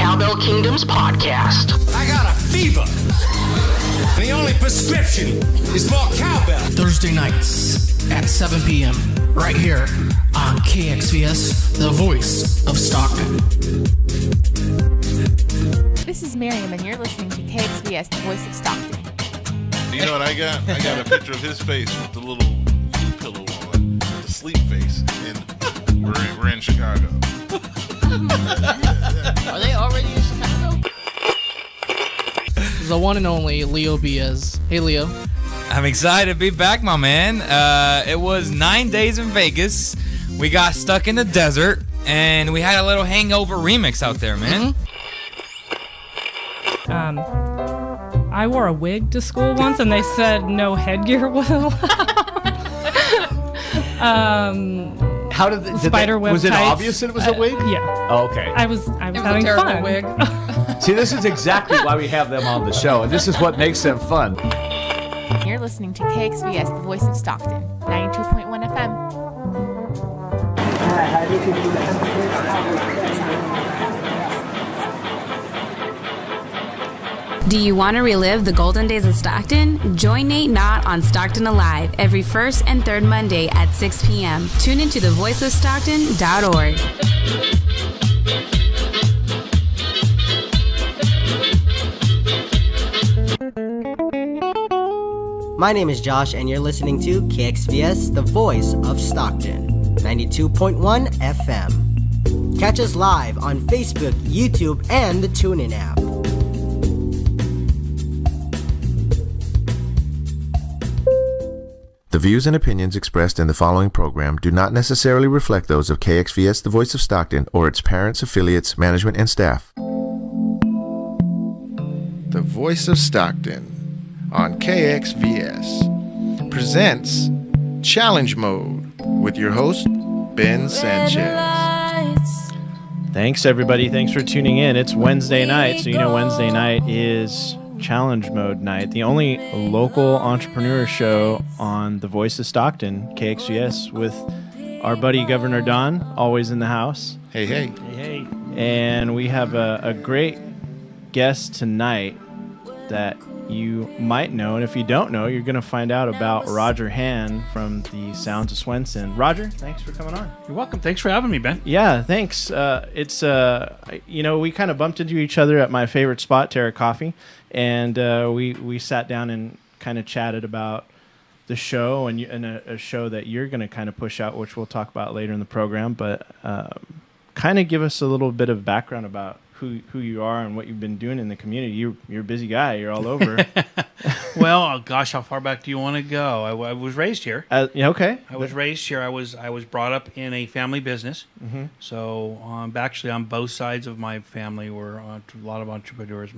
Cowbell Kingdom's podcast. I got a fever. The only prescription is more cowbell. Thursday nights at 7 p.m. right here on KXVS, the voice of Stockton. This is Miriam, and you're listening to KXVS, the voice of Stockton. You know what I got? I got a picture of his face with the little pillow on, the sleep face, and we're in Chicago. Are they already in Chicago? The one and only Leo Biaz. Hey, Leo. I'm excited to be back, my man. It was 9 days in Vegas. We got stuck in the desert, and we had a little hangover remix out there, man. I wore a wig to school once, and they said no headgear was allowed. How did spider web was it tights. obvious that it was a wig? Yeah. Oh, okay. I was having terrible fun. wig. See, this is exactly why we have them on the show, and this is what makes them fun. You're listening to KXVS, the voice of Stockton, 92.1 FM. Do you want to relive the golden days of Stockton? Join Nate Knott on Stockton Alive every first and third Monday at 6 p.m. Tune into thevoiceofstockton.org. My name is Josh, and you're listening to KXVS, the voice of Stockton, 92.1 FM. Catch us live on Facebook, YouTube, and the TuneIn app. The views and opinions expressed in the following program do not necessarily reflect those of KXVS, the voice of Stockton, or its parents, affiliates, management, and staff. The Voice of Stockton on KXVS presents Challenge Mode with your host, Ben Sanchez. Thanks, everybody. Thanks for tuning in. It's Wednesday night, so you know Wednesday night is Challenge Mode night, the only local entrepreneur show on the voice of Stockton, KXVS, with our buddy Governor Don, always in the house. Hey, hey. Hey, hey. And we have a great guest tonight that you might know, and if you don't know, you're going to find out about Roger Hann from the Sounds of Swenson. Roger, thanks for coming on. You're welcome. Thanks for having me, Ben. Yeah, thanks. It's we kind of bumped into each other at my favorite spot, Terra Coffee, and we sat down and kind of chatted about the show and a show that you're going to kind of push out, which we'll talk about later in the program. But kind of give us a little bit of background about who you are and what you've been doing in the community. You're a busy guy. You're all over. Well, gosh, how far back do you want to go? I was raised here. Okay. I was raised here. I was brought up in a family business. Mm-hmm. So actually, on both sides of my family were a lot of entrepreneurs.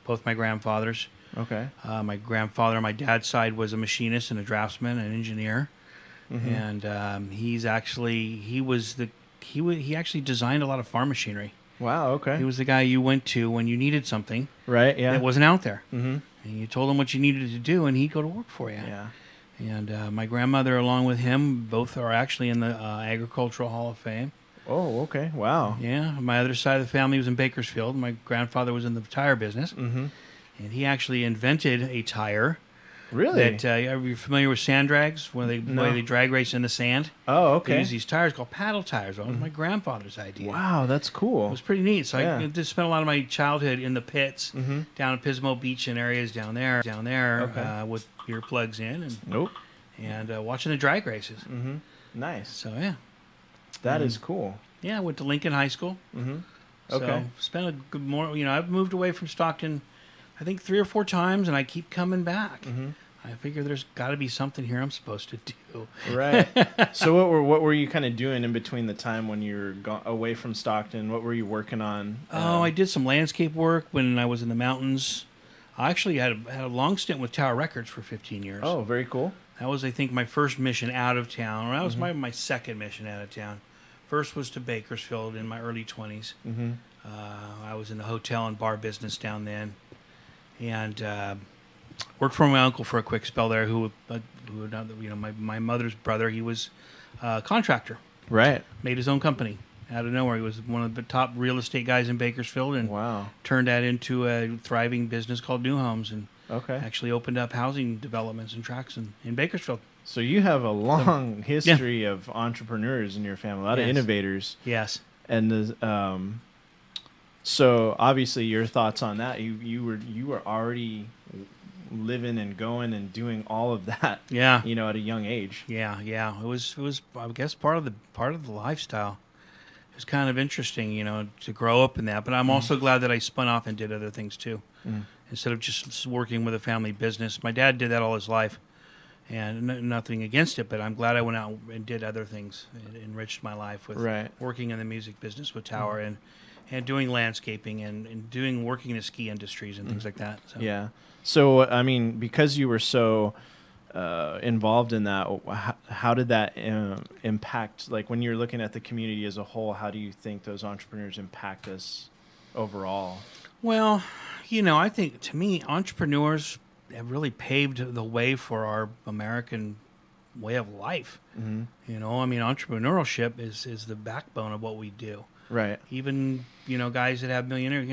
Both my grandfathers. Okay. My grandfather on my dad's side was a machinist and a draftsman and engineer. Mm-hmm. And he actually designed a lot of farm machinery. Wow, okay. He was the guy you went to when you needed something. Right, yeah. That wasn't out there. Mm-hmm. And you told him what you needed to do, and he'd go to work for you. Yeah. And my grandmother, along with him, both are actually in the Agricultural Hall of Fame. Oh, okay. Wow. Yeah. My other side of the family was in Bakersfield. My grandfather was in the tire business. Mm-hmm. And he actually invented a tire. Really? Are you familiar with sand drags? Where they drag race in the sand? Oh, okay. They use these tires called paddle tires. That was my grandfather's idea. Wow, that's cool. It was pretty neat. So yeah. I just spent a lot of my childhood in the pits, down at Pismo Beach and areas down there, okay. With earplugs in and watching the drag races. Mm-hmm. Nice. So yeah, that is cool. Yeah, I went to Lincoln High School. Mm-hmm. Okay. So spent a good I've moved away from Stockton, I think 3 or 4 times, and I keep coming back. Mm-hmm. I figure there's got to be something here I'm supposed to do. Right. So what were you kind of doing in between the time when you were away from Stockton? What were you working on? I did some landscape work when I was in the mountains. I actually had a long stint with Tower Records for 15 years. Oh, very cool. That was, I think, my first mission out of town. Or that was my second mission out of town. First was to Bakersfield in my early 20s. Mm-hmm. I was in the hotel and bar business down then. And worked for my uncle for a quick spell there, who my mother's brother. He was a contractor. Right. Made his own company. out of nowhere. He was one of the top real estate guys in Bakersfield, and turned that into a thriving business called New Homes, and actually opened up housing developments and tracts in Bakersfield. So you have a long history of entrepreneurs in your family, a lot of innovators. Yes. And so obviously your thoughts on that, you were already living and going and doing all of that. Yeah. At a young age. Yeah. It was I guess part of the lifestyle. It was kind of interesting, to grow up in that. But I'm also glad that I spun off and did other things too. Instead of just working with a family business. My dad did that all his life. And nothing against it, but I'm glad I went out and did other things. It enriched my life with working in the music business with Tower and doing landscaping and working in the ski industries and things like that. So. Yeah. So, I mean, because you were so involved in that, how did that impact, like when you're looking at the community as a whole, how do you think those entrepreneurs impact us overall? Well, I think to me, entrepreneurs have really paved the way for our American way of life. Entrepreneurship is the backbone of what we do. Right. Even, guys that have millionaires,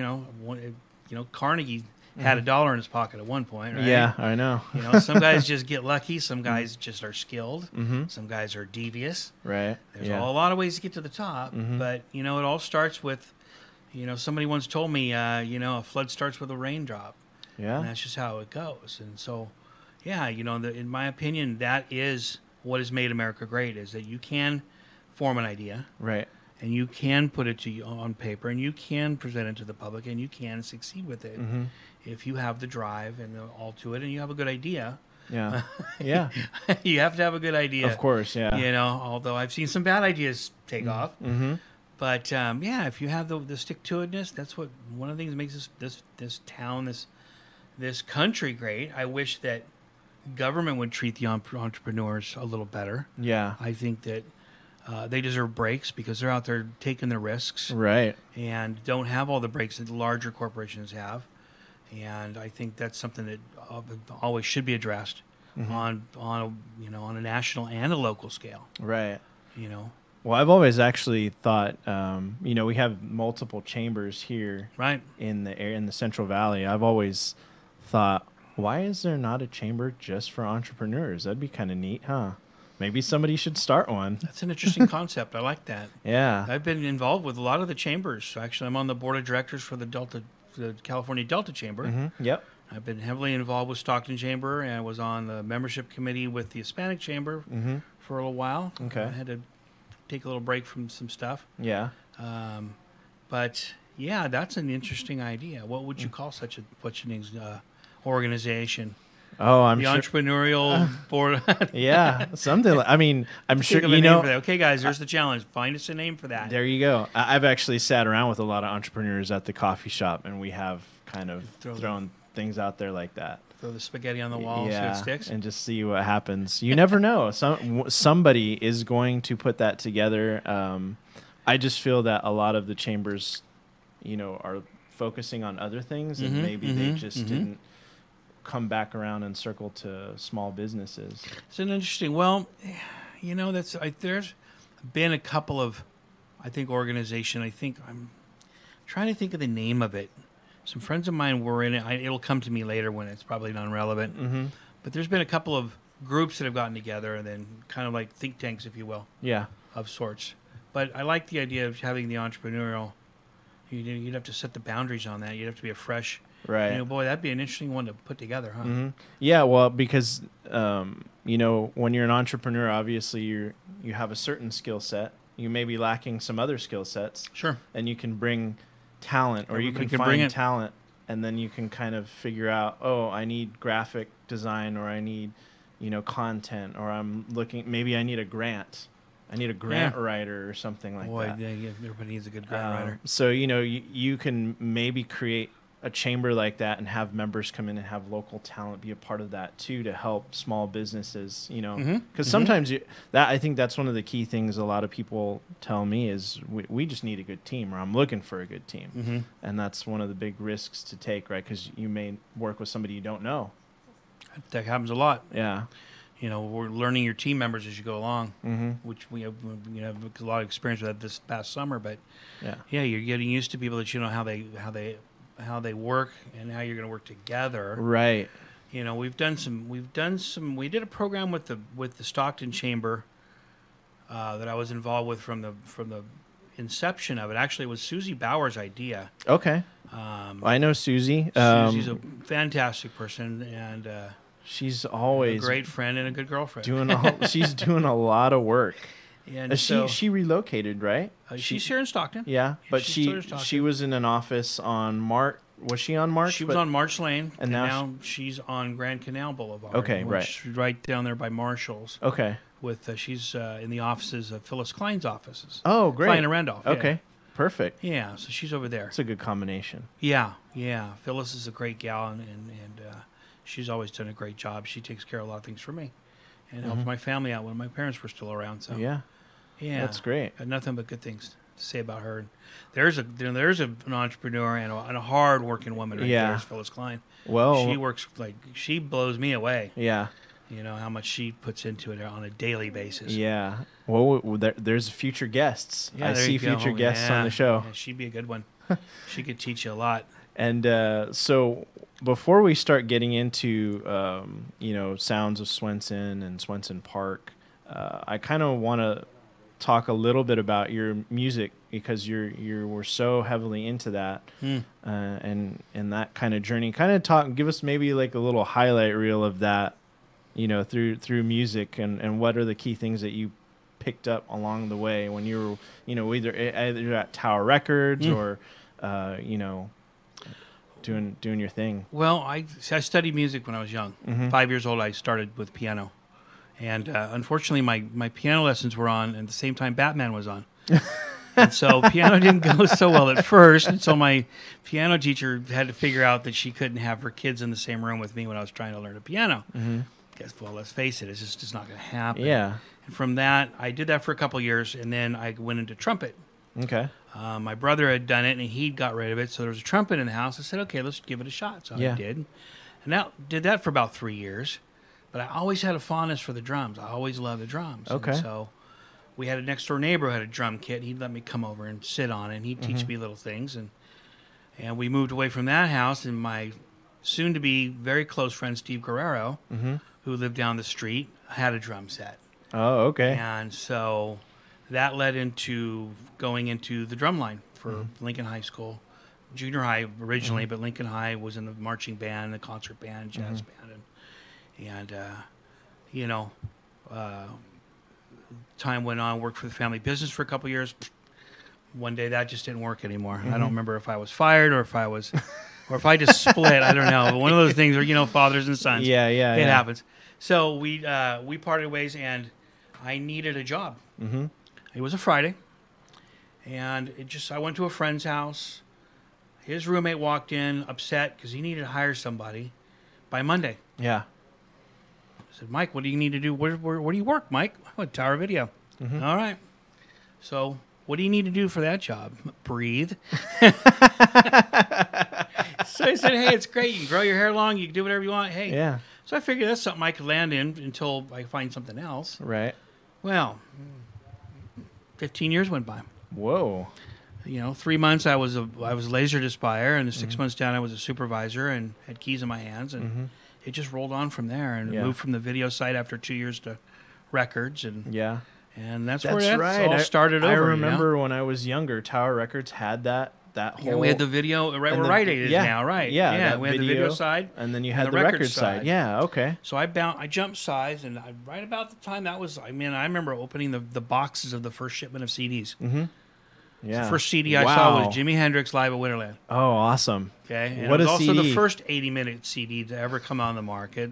Carnegie had $1 in his pocket at one point, right? Yeah, I know. Some guys just get lucky. Some guys just are skilled. Some guys are devious. Right. There's a lot of ways to get to the top, but, it all starts with, somebody once told me, a flood starts with a raindrop. Yeah. And that's just how it goes. And so, in my opinion, that is what has made America great, is that you can form an idea. Right. And you can put it on paper, and you can present it to the public, and you can succeed with it if you have the drive and all to it, and you have a good idea. Yeah. Yeah. You have to have a good idea. Of course, yeah. Although I've seen some bad ideas take off. But, if you have the stick-to-itness, that's what one of the things that makes this town, this country great. I wish that government would treat the entrepreneurs a little better. Yeah. I think that they deserve breaks because they're out there taking the risks. Right. And don't have all the breaks that larger corporations have. And I think that's something that always should be addressed on a national and a local scale. Right. Well, I've always actually thought, we have multiple chambers here, right, in the Central Valley. I've always thought, why is there not a chamber just for entrepreneurs? That'd be kind of neat, huh? Maybe somebody should start one. That's an interesting concept. I like that. Yeah. I've been involved with a lot of the chambers. Actually, I'm on the board of directors for the California Delta Chamber. Yep. I've been heavily involved with Stockton Chamber, and I was on the membership committee with the Hispanic Chamber for a little while. Okay. I had to take a little break from some stuff. Yeah. But yeah, that's an interesting idea. What would you call such a organization? Oh, I'm the sure. Entrepreneurial board. Yeah, something. I'm sure Okay, guys, there's the challenge. Find us a name for that. There you go. I've actually sat around with a lot of entrepreneurs at the coffee shop, and we have kind of thrown things out there like that. Throw the spaghetti on the wall, see what sticks, and just see what happens. You never know. Somebody is going to put that together. I just feel that a lot of the chambers, are focusing on other things, and maybe they just didn't come back around and circle to small businesses. It's an interesting. Well, there's been a couple of, I think, organization. I think I'm trying to think of the name of it. Some friends of mine were in it. It'll come to me later when it's probably non-relevant. But there's been a couple of groups that have gotten together and then kind of like think tanks, if you will. Yeah. Of sorts. But I like the idea of having the entrepreneurial. You'd have to set the boundaries on that. You'd have to be a fresh. Right. Boy, that'd be an interesting one to put together, huh? Yeah, well, because, when you're an entrepreneur, obviously you have a certain skill set. You may be lacking some other skill sets. Sure. And you can bring talent, or you can find talent, and then you can kind of figure out, I need graphic design, or I need, content, or maybe I need a grant. I need a grant writer or something like that. Boy, yeah, everybody needs a good grant writer. So, you can maybe create a chamber like that and have members come in and have local talent be a part of that too, to help small businesses, because sometimes I think that's one of the key things a lot of people tell me is we just need a good team, or I'm looking for a good team. And that's one of the big risks to take, right? Because you may work with somebody you don't know. That happens a lot. Yeah. we're learning your team members as you go along, Mhm. which we have, a lot of experience with that this past summer. But Yeah. you're getting used to people that you know how they work and how you're going to work together. Right. We did a program with the Stockton Chamber that I was involved with from the inception of it. Actually, it was Susie Bauer's idea. Okay. I know Susie. Susie's a fantastic person, and she's always a great friend and a good girlfriend. She's doing a lot of work. And she relocated, right? She's here in Stockton. Yeah, but she's still in Stockton. she was in an office on March. Was she on March? She was on March Lane, and now she's on Grand Canal Boulevard. Okay, right down there by Marshall's. Okay. She's in the offices of Phyllis Klein's offices. Oh, great. Klein and Randolph. Okay, yeah. perfect. Yeah, so she's over there. It's a good combination. Yeah. Phyllis is a great gal, and she's always done a great job. She takes care of a lot of things for me, and helps my family out when my parents were still around. So yeah, that's great. Got nothing but good things to say about her. There's an entrepreneur and a hard working woman right there, is Phyllis Klein. Well, she blows me away. Yeah. How much she puts into it on a daily basis. Yeah. Well, there's future guests. Yeah, I see future guests on the show. Yeah, she'd be a good one. She could teach you a lot. And so before we start getting into, sounds of Swenson and Swenson Park, I kind of want to talk a little bit about your music because you were so heavily into that and that kind of journey. Kind of give us maybe like a little highlight reel of that, through music and what are the key things that you picked up along the way when you were, either at Tower Records or, doing your thing. Well, I studied music when I was young. 5 years old, I started with piano. And unfortunately, my piano lessons were on at the same time Batman was on. And so piano didn't go so well at first until my piano teacher had to figure out that she couldn't have her kids in the same room with me when I was trying to learn a piano. Well, let's face it, it's just not going to happen. Yeah. And from that, I did that for a couple of years, and then I went into trumpet. Okay. My brother had done it, and he got rid of it, so there was a trumpet in the house. I said, okay, let's give it a shot. So I did. And did that for about 3 years. But I always had a fondness for the drums. I always loved the drums. Okay. And so we had a next-door neighbor who had a drum kit. He'd let me come over and sit on it, and he'd teach me little things. And we moved away from that house, and my soon-to-be very close friend, Steve Guerrero, who lived down the street, had a drum set. Oh, okay. And so that led into going into the drum line for Lincoln High School. Junior high originally, but Lincoln High was in the marching band, the concert band, jazz band. And time went on, worked for the family business for a couple of years. One day that just didn't work anymore. I don't remember if I was fired or if I just split. I don't know. But one of those things are, fathers and sons. Yeah. It happens. So we parted ways, and I needed a job. It was a Friday, and I went to a friend's house. His roommate walked in upset because he needed to hire somebody by Monday. Yeah. I said, Mike, what do you need to do? Where do you work, Mike? Oh, Tower Video. All right. So what do you need to do for that job? Breathe. So I said, hey, it's great. You can grow your hair long. You can do whatever you want. Hey. Yeah. So I figured that's something I could land in until I find something else. Right. Well, 15 years went by. Whoa. 3 months I was laser buyer, and the 6 months down I was a supervisor and had keys in my hands, and it just rolled on from there, and moved from the video side after 2 years to records, and that's where it all started over. I remember when I was younger, Tower Records had that whole. Yeah, we had the video right where Rite Aid is now, right? Yeah, we had the video side, and then you had the record side. Yeah, okay. So I jumped sides, and right about the time that was, I remember opening the boxes of the first shipment of CDs. Yeah. The first CD I saw was Jimi Hendrix live at Winterland. Oh, awesome. Okay. And what it was a also CD. the first 80-minute CD to ever come on the market.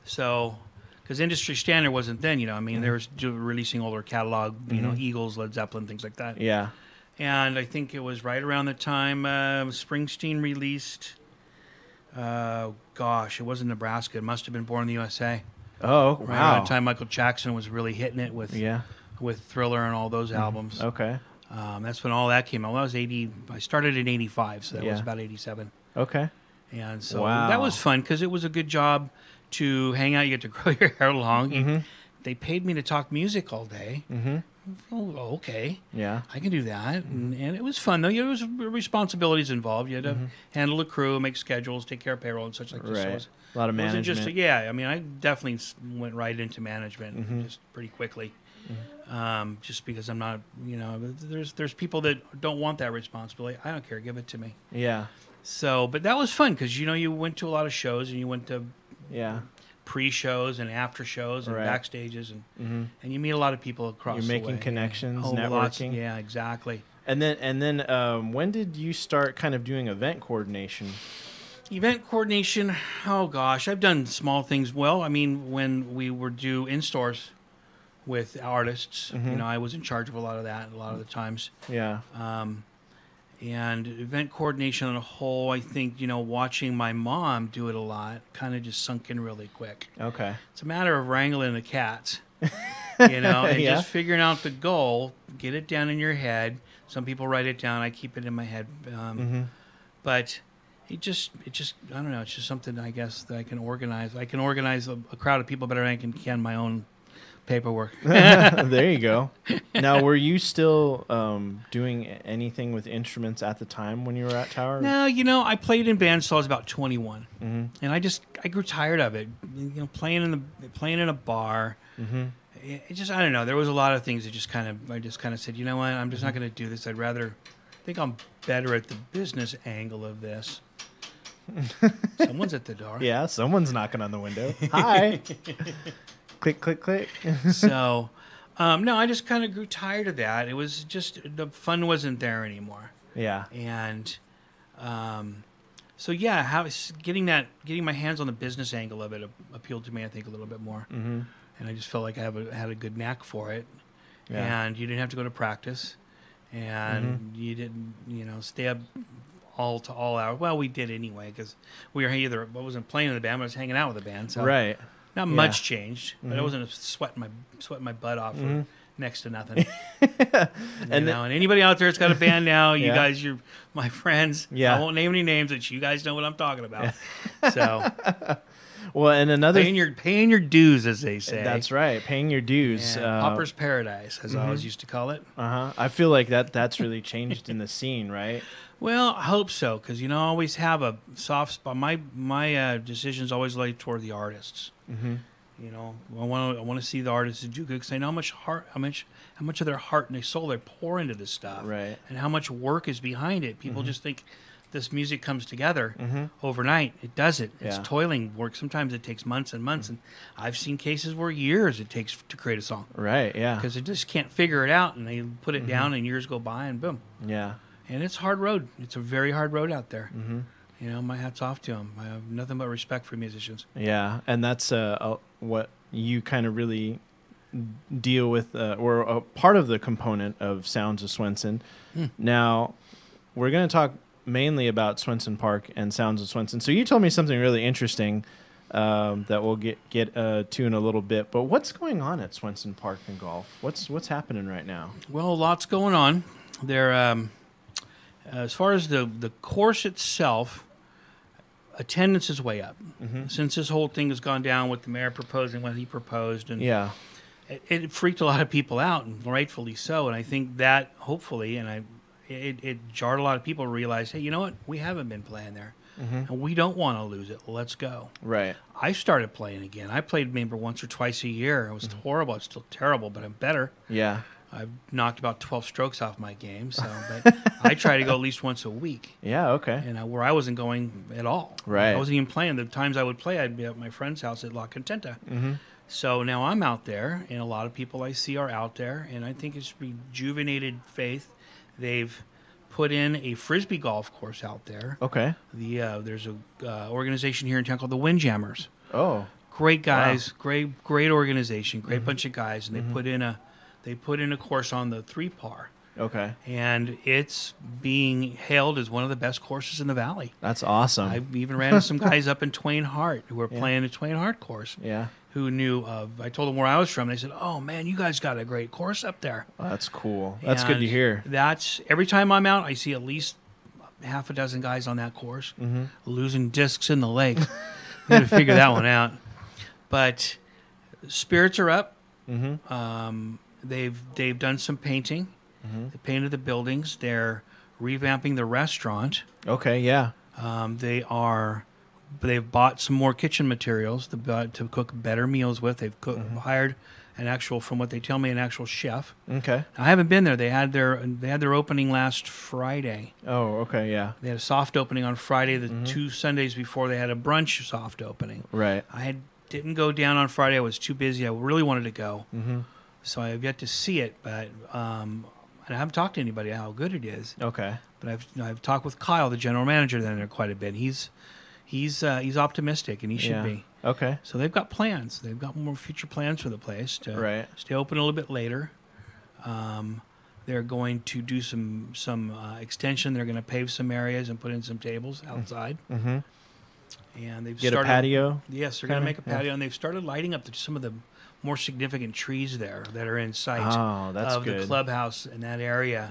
So, because industry standard wasn't then, they were releasing older catalog, Eagles, Led Zeppelin, things like that. Yeah. And I think it was right around the time Springsteen released, it wasn't Nebraska. It must have been Born in the USA. Oh, right around the time Michael Jackson was really hitting it with Thriller and all those albums. Okay. That's when all that came out. Well, that was 80. I started in 85, so that was about 87. Okay. And so that was fun because it was a good job to hang out. You get to grow your hair long. They paid me to talk music all day. Oh, okay. Yeah. I can do that. And it was fun, though. There was responsibilities involved. You had to handle a crew, make schedules, take care of payroll and such like this. So a lot of management. I mean, I definitely went right into management just pretty quickly. Just because I'm not, there's people that don't want that responsibility. I don't care. Give it to me. Yeah. So, but that was fun because, you went to a lot of shows and you went to pre-shows and after shows and backstages and you meet a lot of people across the way. You're making connections, networking. Yeah, exactly. And then when did you start kind of doing event coordination? Event coordination, oh gosh, I've done small things. Well, I mean, when we would do in-stores with artists, I was in charge of a lot of that a lot of the times. Yeah. And event coordination on a whole, I think, watching my mom do it a lot kind of just sunk in really quick. Okay. It's a matter of wrangling the cats, and just figuring out the goal, get it down in your head. Some people write it down. I keep it in my head. But it just, I don't know. It's just something, I guess, that I can organize. I can organize a crowd of people better than I can my own paperwork. There you go. Now, were you still doing anything with instruments at the time when you were at Tower? No, I played in bands till I was about 21, and I grew tired of it. Playing in a bar. It just, I don't know. There was a lot of things that I just kind of said, you know what? I'm just not going to do this. I think I'm better at the business angle of this. Someone's at the door. Yeah, someone's knocking on the window. Hi. Click, click, click. So, no, I just kind of grew tired of that. It was just, the fun wasn't there anymore. Yeah. And so, yeah, getting my hands on the business angle of it appealed to me, I think, a little bit more. And I just felt like I had a good knack for it. Yeah. And you didn't have to go to practice. And you didn't, stay up all hours. Well, we did anyway, because I wasn't playing in the band, but I was hanging out with the band. So. Right. Not much changed, but I wasn't sweating my butt off for next to nothing. And anybody out there that's got a band now, you guys, you're my friends. Yeah. I won't name any names, but you guys know what I'm talking about. So, well, and another paying your dues, as they say. That's right, paying your dues. Pauper's paradise, as I always used to call it. I feel like that's really changed in the scene, right? Well, I hope so, because I always have a soft spot. My decisions always lay toward the artists. I want to see the artists do good because I know how much of their heart and their soul they pour into this stuff, right? And how much work is behind it. People just think this music comes together overnight. It doesn't. It's toiling work. Sometimes it takes months and months, and I've seen cases where years it takes to create a song. Right. Yeah. Because they just can't figure it out, and they put it down, and years go by, and boom. Yeah. And it's a hard road. It's a very hard road out there. My hat's off to them. I have nothing but respect for musicians. Yeah, and that's what you kind of really deal with, or a part of the component of Sounds of Swenson. Now, we're going to talk mainly about Swenson Park and Sounds of Swenson. So you told me something really interesting that we'll get to in a little bit. But what's going on at Swenson Park and Golf? What's happening right now? Well, lots going on. There, as far as the course itself, attendance is way up. Since this whole thing has gone down with the mayor proposing what he proposed, and it freaked a lot of people out, and rightfully so. And I think that hopefully, it jarred a lot of people to realize, hey, you know what? We haven't been playing there, and we don't want to lose it. Let's go. Right. I started playing again. I played maybe once or twice a year. It was horrible. It's still terrible, but I'm better. Yeah. I've knocked about 12 strokes off my game, but I try to go at least once a week. Yeah, okay. And where I wasn't going at all. Right. I wasn't even playing. The times I would play, I'd be at my friend's house at La Contenta. So now I'm out there, and a lot of people I see are out there, and I think it's rejuvenated faith. They've put in a Frisbee golf course out there. Okay. There's a organization here in town called the Windjammers. Oh. Great guys, wow. great organization, great bunch of guys, and they put in a course on the 3-par. Okay. And it's being hailed as one of the best courses in the valley. That's awesome. I've even ran into some guys up in Twain Harte who were playing the Twain Harte course. Yeah. Who knew of, I told them where I was from. They said, oh, man, you guys got a great course up there. Oh, that's cool. That's good to hear. Every time I'm out, I see at least half a dozen guys on that course losing discs in the lake. Got to figure that one out. But spirits are up. Mm-hmm. They've done some painting. Mm-hmm. They painted the buildings. They're revamping the restaurant. Okay, yeah. They've bought some more kitchen materials to cook better meals with. They've hired an actual, from what they tell me, an actual chef. Okay. I haven't been there. They had their opening last Friday. Oh, okay, yeah. They had a soft opening on Friday. The 2 Sundays before, they had a brunch soft opening. Right. Didn't go down on Friday. I was too busy. I really wanted to go. Mm-hmm. So I have yet to see it, but and I haven't talked to anybody how good it is. Okay. But I've talked with Kyle, the general manager, there quite a bit. He's optimistic, and he should be. Okay. So they've got plans. They've got more future plans for the place to stay open a little bit later. They're going to do some extension. They're going to pave some areas and put in some tables outside. Mm-hmm. And they've started a patio. Yes, they're going to make a patio, and they've started lighting up some of the more significant trees there that are in sight of the clubhouse in that area,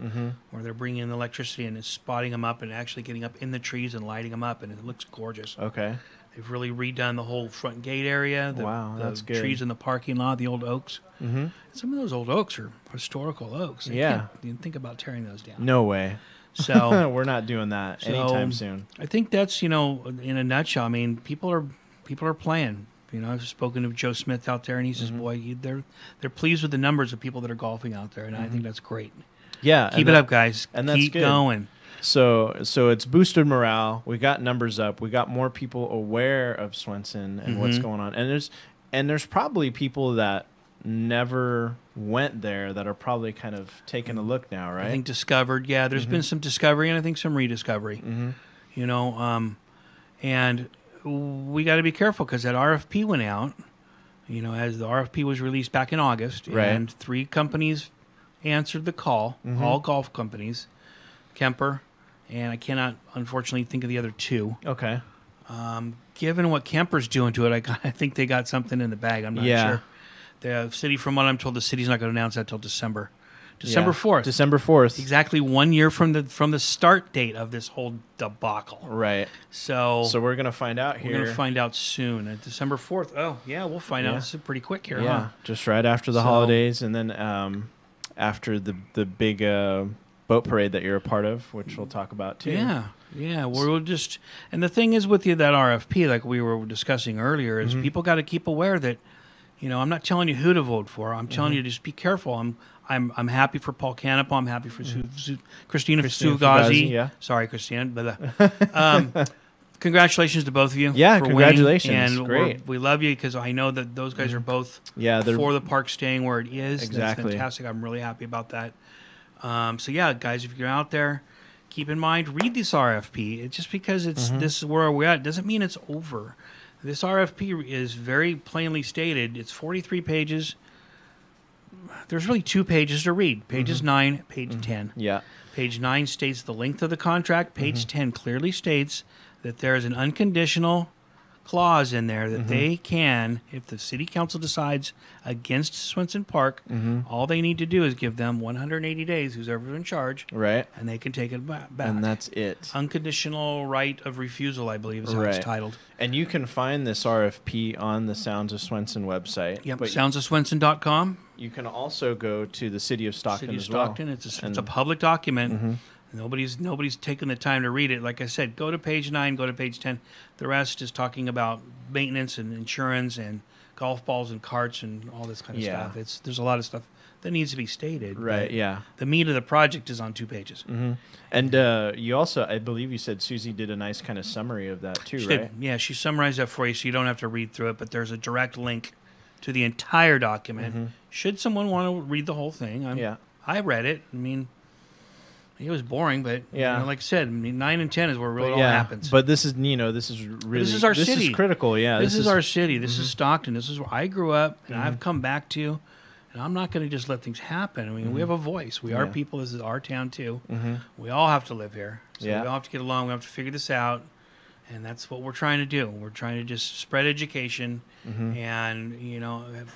where they're bringing in electricity and spotting them up and actually getting up in the trees and lighting them up, and it looks gorgeous. Okay. They've really redone the whole front gate area. That's good. Trees in the parking lot, the old oaks. Mm-hmm. Some of those old oaks are historical oaks. You can't think about tearing those down. No way. So we're not doing that anytime soon. I think that's, in a nutshell. I mean, people are playing. I've spoken to Joe Smith out there, and he says, "Boy, they're pleased with the numbers of people that are golfing out there," and I think that's great. Yeah, keep it up, guys. And that's keep good. Going. So it's boosted morale. We got numbers up. We got more people aware of Swenson and what's going on. And there's probably people that never went there that are probably kind of taking a look now, right? I think discovered. Yeah, there's been some discovery, and I think some rediscovery. And we got to be careful because that RFP went out. As the RFP was released back in August, and 3 companies answered the call. All golf companies, Kemper, and I cannot unfortunately think of the other 2. Okay. Given what Kemper's doing to it, I think they got something in the bag. I'm not sure. The city, from what I'm told, the city's not going to announce that till December 4th. December 4th. Exactly 1 year from the start date of this whole debacle. Right. So we're going to find out here. We're going to find out soon. At December 4th. Oh, yeah, we'll find out. This is pretty quick here, huh? Just right after the holidays, and then after the big boat parade that you're a part of, which we'll talk about too. Yeah. We'll just, and the thing is with that RFP, like we were discussing earlier, is people got to keep aware that, I'm not telling you who to vote for. I'm telling you to just be careful. I'm happy for Paul Canepa. I'm happy for Christina Fugazi. Yeah. Sorry, Christina. But congratulations to both of you. Yeah, for congratulations. Winning. And great. We love you because I know that those guys are both for the park staying where it is. Exactly. That's fantastic. I'm really happy about that. So yeah, guys, if you're out there, keep in mind, read this RFP. Just because this is where we're at doesn't mean it's over. This RFP is very plainly stated. It's 43 pages. There's really 2 pages to read. Pages 9, page 10. Yeah. Page 9 states the length of the contract. Page 10 clearly states that there is an unconditional clause in there that they can, if the city council decides against Swenson Park, all they need to do is give them 180 days, who's ever in charge, right, and they can take it back. And that's it. Unconditional right of refusal, I believe, is how it's titled. And you can find this RFP on the Sounds of Swenson website. Yep, soundsofswenson.com. You can also go to the City of Stockton as well. It's a public document. Nobody's taken the time to read it. Like I said, go to page 9, go to page 10. The rest is talking about maintenance and insurance and golf balls and carts and all this kind of stuff. There's a lot of stuff that needs to be stated. Right, yeah. The meat of the project is on 2 pages. And you also, I believe you said Susie did a nice kind of summary of that too, she right? did. Yeah, she summarized that for you so you don't have to read through it, but there's a direct link to the entire document. Should someone want to read the whole thing, I read it. I mean, it was boring, but like I said, 9 and 10 is where really all happens. But this is, this is really, this is our city. This is critical, This is our city. This is Stockton. This is where I grew up, and I've come back to, and I'm not going to just let things happen. I mean, we have a voice. We are people. This is our town too. We all have to live here, so we all have to get along. We have to figure this out, and that's what we're trying to do. We're trying to just spread education, and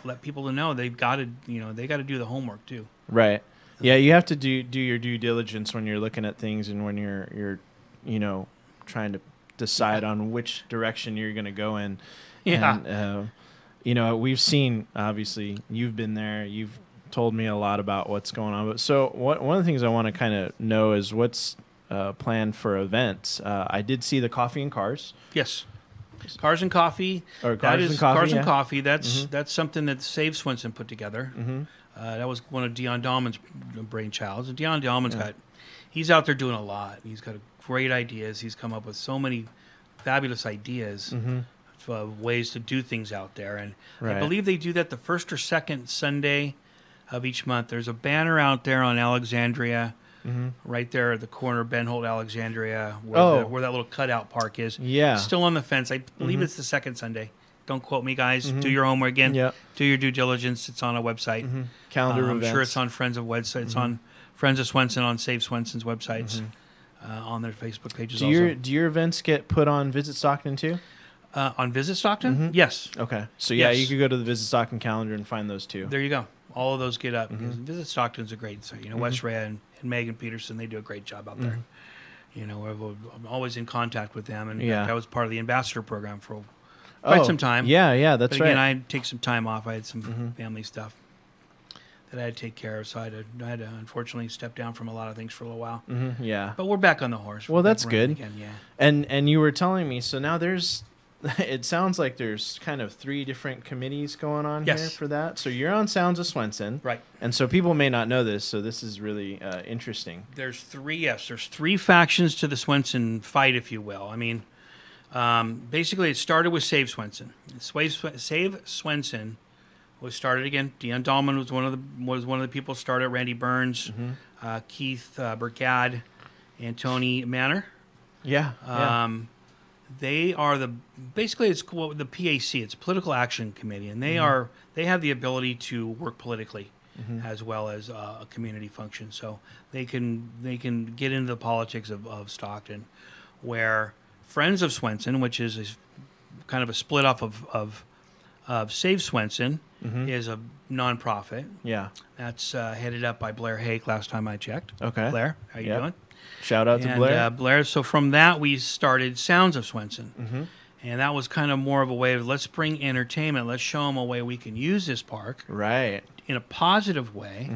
let people know they've got to, they got to do the homework too. Right. Yeah, you have to do your due diligence when you're looking at things and when you're trying to decide on which direction you're going to go in. Yeah. And, you know, we've seen, obviously, you've been there, you've told me a lot about what's going on. But so one of the things I want to kind of know is what's planned for events. I did see the Coffee and Cars. Yes. Cars and Coffee. Or Cars and Coffee, Cars and yeah. Coffee. That's something that Save Swenson put together. Mhm. That was one of Dion Dahlman's brainchilds. And Dion Dahlman's he's out there doing a lot. He's got great ideas. He's come up with so many fabulous ideas of ways to do things out there. And I believe they do that the first or second Sunday of each month. There's a banner out there on Alexandria, right there at the corner of Ben Holt, Alexandria, where that little cutout park is. Yeah. It's still on the fence. I believe it's the second Sunday. Don't quote me, guys. Do your homework again. Yep. Do your due diligence. It's on a website. Calendar I'm events. sure it's on Friends of website. It's on Friends of Swenson, on Save Swenson's websites, on their Facebook pages. Do your events get put on Visit Stockton too? On Visit Stockton? Yes. Okay. So yeah, you could go to the Visit Stockton calendar and find those too. There you go. All of those get up. Visit Stockton's a great site. You know, Wes Ray and Megan Peterson, they do a great job out there. You know, I'm always in contact with them, and in fact, I was part of the ambassador program for quite some time. Yeah, that's but again, right. I had to take some time off. I had some family stuff that I had to take care of, so I had to unfortunately step down from a lot of things for a little while. Yeah. But we're back on the horse. Well, that's good. Again, yeah. And you were telling me, so now there's, it sounds like there's kind of 3 different committees going on here for that. So you're on Sounds of Swenson. Right. And so people may not know this, so this is really interesting. There's 3 factions to the Swenson fight, if you will. I mean, basically it started with Save Swenson. Save Swenson was started again. Dion Dahlman was one of the people started. Randy Burns, Keith Burkad, and Tony Manor. Yeah. They are basically it's the PAC. It's Political Action Committee, and they have the ability to work politically as well as a community function. So they can get into the politics of Stockton, where Friends of Swenson, which is kind of a split off of Save Swenson, is a nonprofit. Yeah. That's headed up by Blair Hake. Last time I checked. Okay. Blair, how you doing? Shout out to Blair. Blair. So from that, we started Sounds of Swenson. And that was kind of more of a way of, let's bring entertainment. Let's show them a way we can use this park. Right. In a positive way.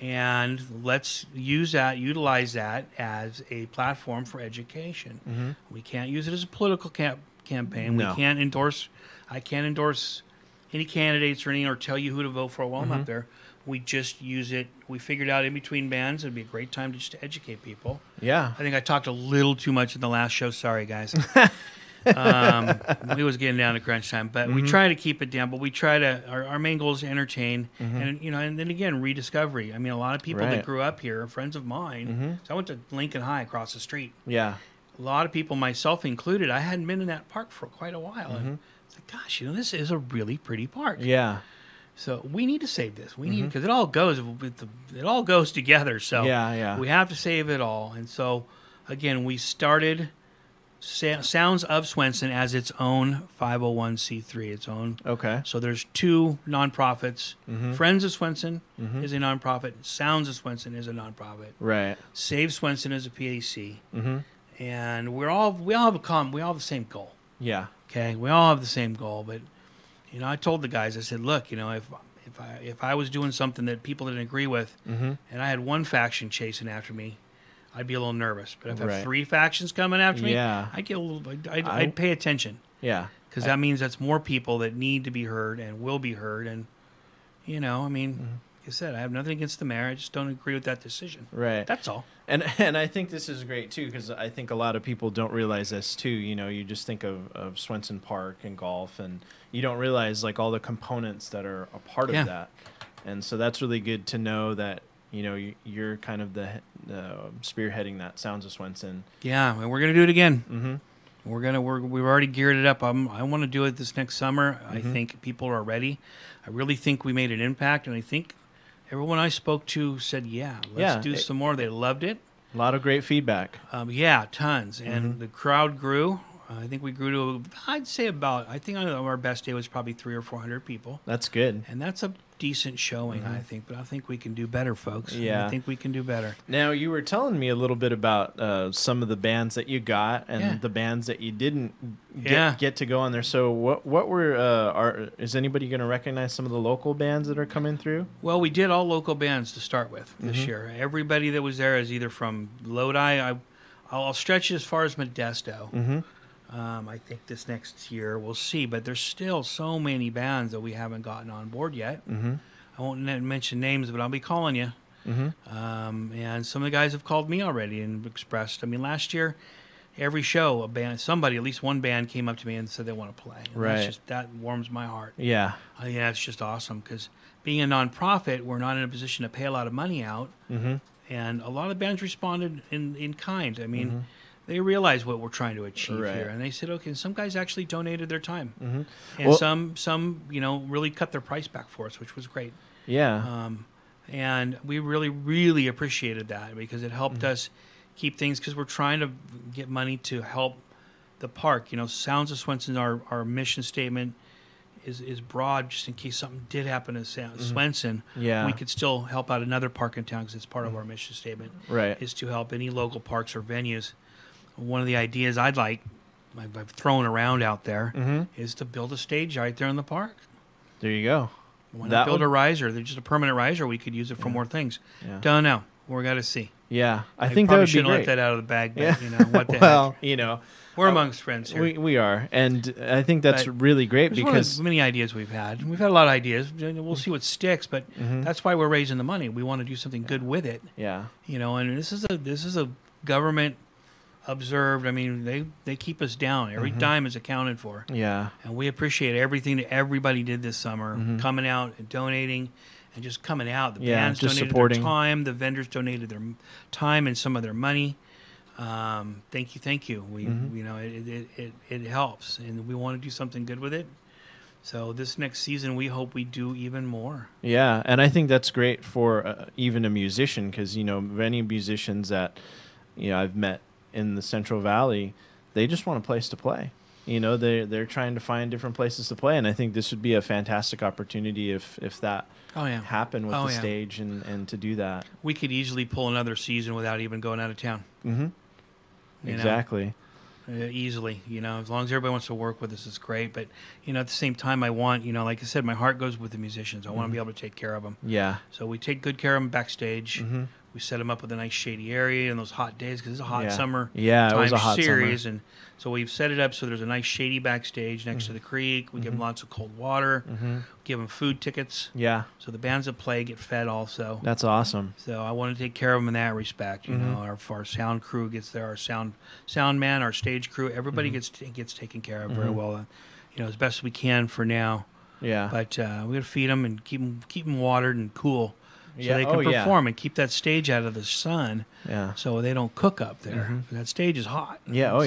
And let's utilize that as a platform for education. We can't use it as a political campaign. No. I can't endorse any candidates or tell you who to vote for while I'm up there. We just use it. We figured out in between bands it'd be a great time to educate people. Yeah. I think I talked a little too much in the last show. Sorry, guys. We was getting down to crunch time, but we try to keep it down. But we try to. Our main goal is to entertain, and and then again rediscovery. I mean, a lot of people that grew up here are friends of mine. So I went to Lincoln High across the street. Yeah. A lot of people, myself included, I hadn't been in that park for quite a while, and it's like, gosh, this is a really pretty park. Yeah. So we need to save this. We need because it all goes together. So we have to save it all. And so again, we started Sounds of Swenson as its own 501c3, its own. Okay. So there's 2 nonprofits. Friends of Swenson is a nonprofit. Sounds of Swenson is a nonprofit. Right. Save Swenson is a PAC. And we all have the same goal. Yeah. Okay. We all have the same goal, but. I told the guys, I said, look, if I was doing something that people didn't agree with, and I had one faction chasing after me, I'd be a little nervous. But if I have 3 factions coming after me, I'd get a little. I'd pay attention. Yeah, because that means that's more people that need to be heard and will be heard. And like I said, I have nothing against the mayor. I just don't agree with that decision. Right. That's all. And I think this is great too, because I think a lot of people don't realize this too. You just think of Swenson Park and golf, and you don't realize like all the components that are a part of that. And so that's really good to know that you're kind of the spearheading that Sounds of Swenson. Yeah, and we're gonna do it again. We've already geared it up. I want to do it this next summer. I think people are ready. I really think we made an impact, and I think everyone I spoke to said, let's do some more. They loved it. A lot of great feedback. Tons. And the crowd grew. I think we grew to, I think our best day was probably 300 or 400 people. That's good. And that's decent showing, I think, but I think we can do better, folks. Yeah. I think we can do better. Now, you were telling me a little bit about some of the bands that you got and the bands that you didn't get to go on there. So what were is anybody going to recognize some of the local bands that are coming through? Well, we did all local bands to start with this year. Everybody that was there is either from Lodi. I'll stretch it as far as Modesto. I think this next year we'll see, but there's still so many bands that we haven't gotten on board yet. I won't mention names, but I'll be calling you. And some of the guys have called me already and expressed. I mean, last year, every show, at least one band came up to me and said they want to play. And that warms my heart. Yeah. Yeah, it's just awesome because being a nonprofit, we're not in a position to pay a lot of money out. And a lot of bands responded in kind. I mean, they realize what we're trying to achieve here, and they said, "Okay." And some guys actually donated their time, and some really cut their price back for us, which was great. Yeah. And we really, really appreciated that because it helped us keep things because we're trying to get money to help the park. Sounds of Swenson, our mission statement is broad, just in case something did happen to Swenson. Yeah. We could still help out another park in town because it's part of our mission statement. Right. Is to help any local parks or venues. One of the ideas I've thrown around out there is to build a stage right there in the park. There you go. Why not build a riser? They're just a permanent riser. We could use it for more things. Yeah. Don't know. We're got to see. Yeah, I think that would be shouldn't great. let that out of the bag. But, Yeah. what the well, heck? We're amongst friends here. We are, and I think that's really great because many ideas we've had. We've had a lot of ideas. We'll see what sticks, but that's why we're raising the money. We want to do something good with it. Yeah. And this is a government observed. I mean, they keep us down. Every dime is accounted for. Yeah. And we appreciate everything that everybody did this summer, coming out and donating and just coming out. The bands donated their time. The vendors donated their time and some of their money. Thank you. We, it helps, and we want to do something good with it. So this next season, we hope we do even more. Yeah, and I think that's great for even a musician because many musicians that I've met in the Central Valley, they just want a place to play. They're trying to find different places to play, and I think this would be a fantastic opportunity if that happened with the stage and to do that. We could easily pull another season without even going out of town. Exactly. Easily, as long as everybody wants to work with us, it's great. But, at the same time, I want, like I said, my heart goes with the musicians. I want to be able to take care of them. Yeah. So we take good care of them backstage. We set them up with a nice shady area in those hot days because it's a hot summer it was a hot series. summer. And so we've set it up so there's a nice shady backstage next to the creek. We give them lots of cold water. Give them food tickets. Yeah. So the bands that play get fed also. That's awesome. So I want to take care of them in that respect. Our sound crew gets there. Our sound man, our stage crew, everybody gets taken care of very well. As best we can for now. Yeah. But we got to feed them and keep them watered and cool. So they can perform and keep that stage out of the sun. Yeah. So they don't cook up there. That stage is hot. Yeah.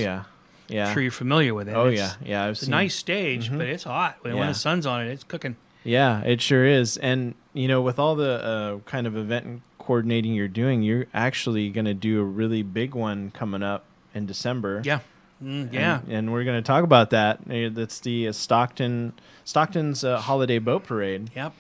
Yeah. I'm sure you're familiar with it. Yeah. It's a nice stage, but it's hot. When the sun's on it, it's cooking. Yeah, it sure is. And, with all the kind of event coordinating you're doing, you're actually going to do a really big one coming up in December. Yeah. And we're going to talk about that. That's the Stockton's Holiday Boat Parade. Yep.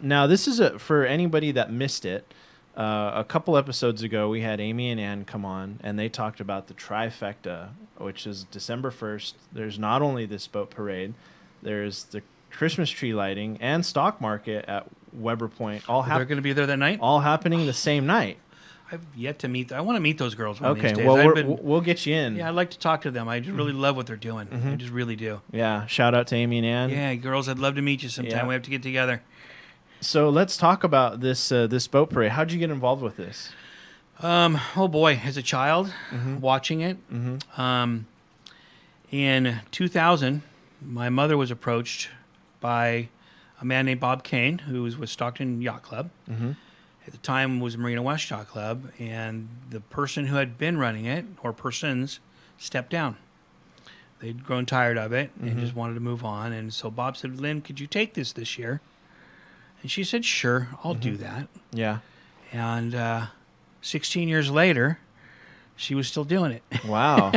Now this is for anybody that missed it. A couple episodes ago, we had Amy and Ann come on, and they talked about the trifecta, which is December 1st. There's not only this boat parade, there's the Christmas tree lighting and stock market at Weber Point. They're going to be there that night? All happening the same night. I've yet to meet. I want to meet those girls one of these days. Well, we'll get you in. Yeah, I'd like to talk to them. I just really love what they're doing. I just really do. Yeah, shout out to Amy and Ann. Yeah, girls, I'd love to meet you sometime. Yeah. We have to get together. So let's talk about this boat parade. How'd you get involved with this? Oh boy, as a child, watching it. In 2000, my mother was approached by a man named Bob Kane, who was with Stockton Yacht Club. At the time was Marina West Yacht Club, and the person who had been running it, or persons, stepped down. They'd grown tired of it and just wanted to move on. And so Bob said, "Lynn, could you take this year?" And she said, "Sure, I'll do that." Yeah. And 16 years later, she was still doing it. Wow.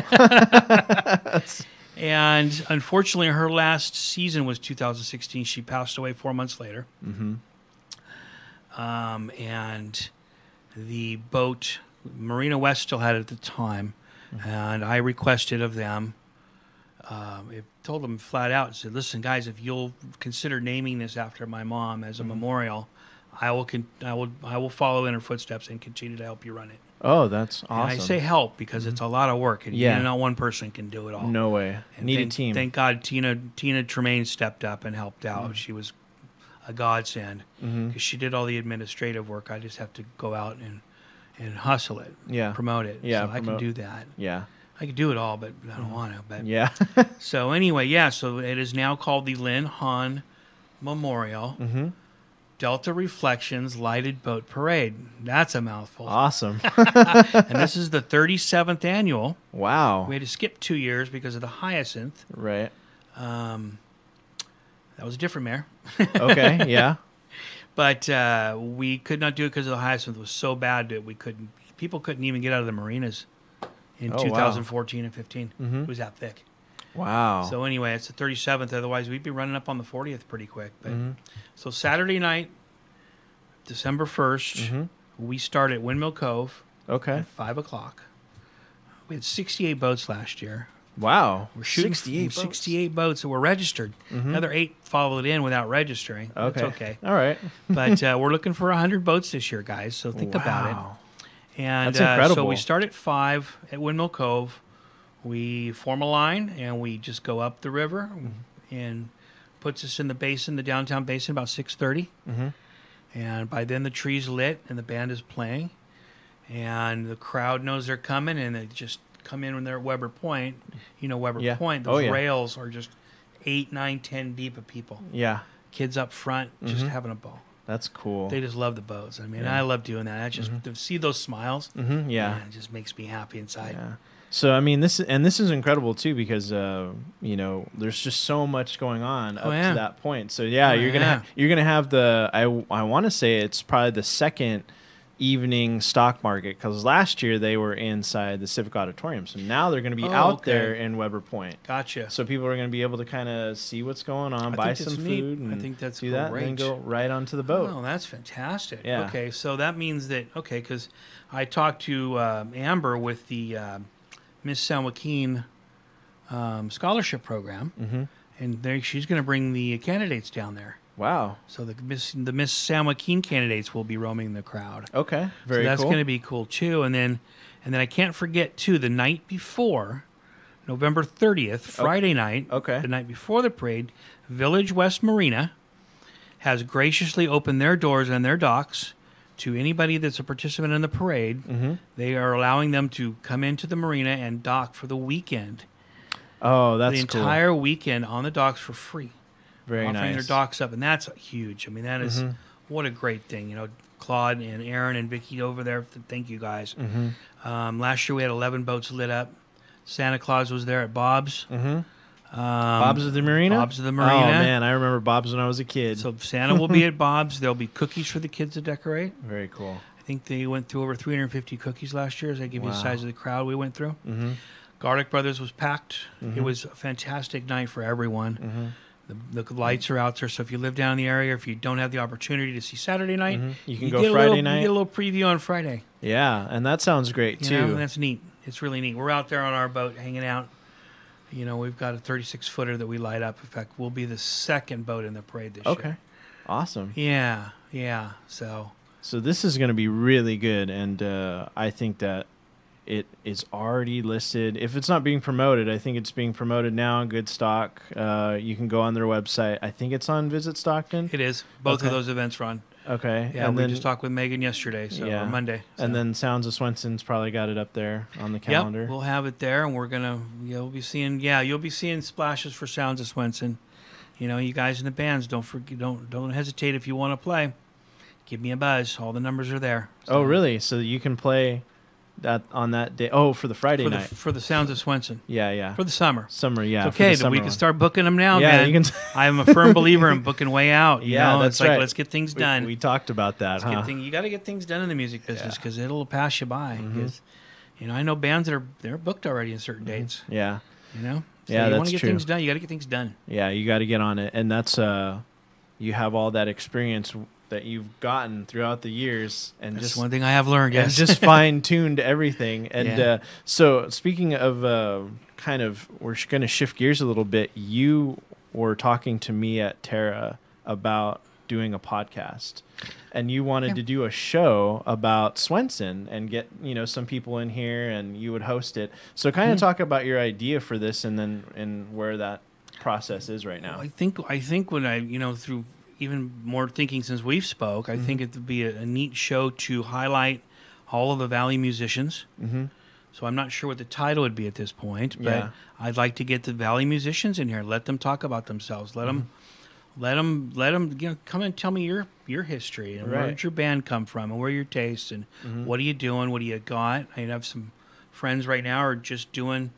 And unfortunately, her last season was 2016. She passed away 4 months later. and the boat, Marina West still had it at the time, and I requested of them. I told them flat out, said, "Listen, guys, if you'll consider naming this after my mom as a memorial, I will follow in her footsteps and continue to help you run it." Oh, that's awesome. And I say help because it's a lot of work, and not one person can do it all. No way. And Need a team. Thank God Tina Tremaine stepped up and helped out. She was a godsend because she did all the administrative work. I just have to go out and hustle it, promote it. Yeah, so I can do that. Yeah. I could do it all, but I don't want to. But yeah. So anyway, so it is now called the Lynn Hahn Memorial Delta Reflections Lighted Boat Parade. That's a mouthful. Awesome. And this is the 37th annual. Wow. We had to skip 2 years because of the hyacinth. Right. That was a different mayor. Okay. Yeah. But we could not do it because of the hyacinth was so bad that people couldn't even get out of the marinas in 2014 and 15. It was that thick. Wow. So anyway, it's the 37th. Otherwise, we'd be running up on the 40th pretty quick. But so Saturday night, December 1st, we start at Windmill Cove. Okay. At 5 o'clock. We had 68 boats last year. Wow. We're shooting 68 boats that were registered. Another 8 followed in without registering. Okay. That's okay. All right. But we're looking for 100 boats this year, guys. So think about it. And that's incredible. So we start at 5 at Windmill Cove. We form a line and we just go up the river and puts us in the basin, the downtown basin, about 6:30. And by then the tree's lit and the band is playing, and the crowd knows they're coming, and they just come in when they're at Weber Point. You know Weber Point. Those rails are just 8, 9, 10 deep of people. Yeah. Kids up front just having a ball. That's cool. They just love the boats. I mean, I love doing that. I just to see those smiles. Yeah. Man, it just makes me happy inside. Yeah. So I mean, this is incredible too because you know there's just so much going on up to that point. So you're gonna have the I want to say it's probably the second evening stock market because last year they were inside the Civic Auditorium, so now they're going to be out there in Weber Point. Gotcha. So people are going to be able to kind of see what's going on, buy some food, and I think that's do that, and then go right onto the boat. Oh, that's fantastic. Yeah. Okay, so that means that because I talked to Amber with the Miss San Joaquin scholarship program, and she's going to bring the candidates down there. Wow. So the Miss San Joaquin candidates will be roaming the crowd. Okay. Very cool. So that's cool. going to be cool too. And then I can't forget too, the night before, November 30th, Friday night, the night before the parade, Village West Marina has graciously opened their doors and their docks to anybody that's a participant in the parade. They are allowing them to come into the marina and dock for the weekend. Oh, that's cool. The entire weekend on the docks for free. Very offering nice. their docks up, and that's huge. I mean, that is what a great thing. You know, Claude and Aaron and Vicky over there. Thank you guys. Last year we had 11 boats lit up. Santa Claus was there at Bob's. Bob's of the Marina? Bob's of the Marina. Oh, man, I remember Bob's when I was a kid. So Santa will be at Bob's. There'll be cookies for the kids to decorate. Very cool. I think they went through over 350 cookies last year, as I give you the size of the crowd we went through. Garlic Brothers was packed. It was a fantastic night for everyone. The lights are out there, so if you live down in the area, if you don't have the opportunity to see Saturday night, you can go Friday night. You get a little preview on Friday. Yeah, and that sounds great too. You know, that's neat. It's really neat. We're out there on our boat hanging out. You know, we've got a 36-footer that we light up. In fact, we'll be the second boat in the parade this year. Okay, awesome. Yeah. So this is going to be really good, and I think that it is already listed. If it's not being promoted, I think it's being promoted now in Good Stock. You can go on their website. I think it's on Visit Stockton. It is. Both of those events run. Okay. Yeah, and we then, just talked with Megan yesterday, or Monday. So. And then Sounds of Swenson's probably got it up there on the calendar. Yep, we'll have it there, and we're gonna you'll be seeing splashes for Sounds of Swenson. You know, you guys in the bands, don't hesitate if you want to play. Give me a buzz. All the numbers are there. So. Oh, really? So you can play that on that day. Oh, for the Friday night. For the Sounds of Swenson. Yeah. For the summer. Yeah. It's okay, then we can start booking them now, man. You can I'm a firm believer in booking way out. You know? that's it's like, right. Let's get things done. We talked about that, You got to get things done in the music business because it'll pass you by. Because, you know, I know bands that they're booked already in certain dates. Yeah. You know? So yeah, you that's want to get true. things done. You got to get things done. Yeah, you got to get on it. And that's, you have all that experience that you've gotten throughout the years, and That's just one thing I have learned. and Yes, just fine-tuned everything. And Yeah. So speaking of kind of, we're going to shift gears a little bit. You were talking to me at Terra about doing a podcast, and you wanted to do a show about Swenson and get some people in here, and you would host it. So kind of talk about your idea for this, and where that process is right now. I think when I through even more thinking since we've spoke, I think it would be a neat show to highlight all of the Valley musicians. So I'm not sure what the title would be at this point, but I'd like to get the Valley musicians in here, let them talk about themselves, let them come and tell me your history and where did your band come from and where are your tastes and what are you doing, what do you got. I have some friends right now are just doing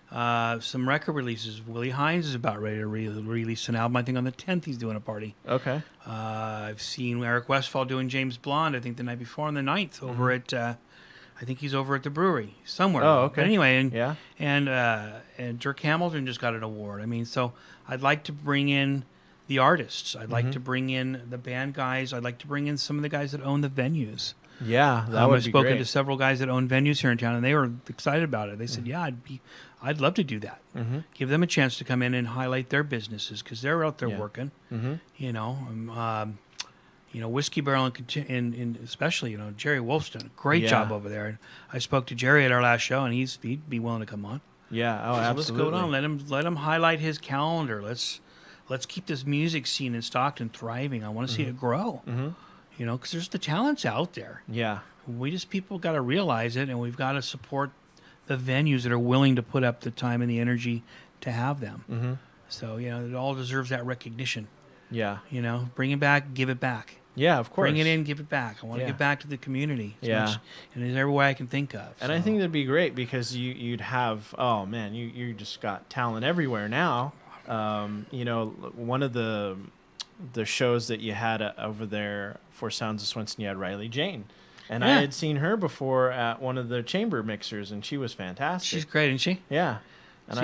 some record releases. Willie Hines is about ready to release an album. I think on the 10th he's doing a party. Okay. I've seen Eric Westfall doing James Blonde, I think the night before on the 9th over at, I think he's over at the brewery somewhere. Oh, okay. But anyway, and Dirk Hamilton just got an award. I mean, so I'd like to bring in the artists. I'd like to bring in the band guys. I'd like to bring in some of the guys that own the venues. Yeah, that would I've be spoken great. to several guys that own venues here in town, and they were excited about it. They said, "Yeah, I'd love to do that. Give them a chance to come in and highlight their businesses because they're out there working. Whiskey Barrel and especially Jerry Wolf's done a great job over there. And I spoke to Jerry at our last show, and he'd be willing to come on. Yeah, So absolutely. let's go on. Let him highlight his calendar. Let's keep this music scene in Stockton thriving. I want to see it grow. Because there's the talents out there. Yeah. People got to realize it, and we've got to support the venues that are willing to put up the time and the energy to have them. So, it all deserves that recognition. Yeah. Bring it back, give it back. Yeah, of course. Bring it in, give it back. I want to give back to the community. And in every way I can think of. And I think that'd be great because you'd have, you just got talent everywhere now. One of the shows that you had over there for Sounds of Swenson, you had Riley Jane. And I had seen her before at one of the chamber mixers, and she was fantastic. She's great, isn't she? Yeah. And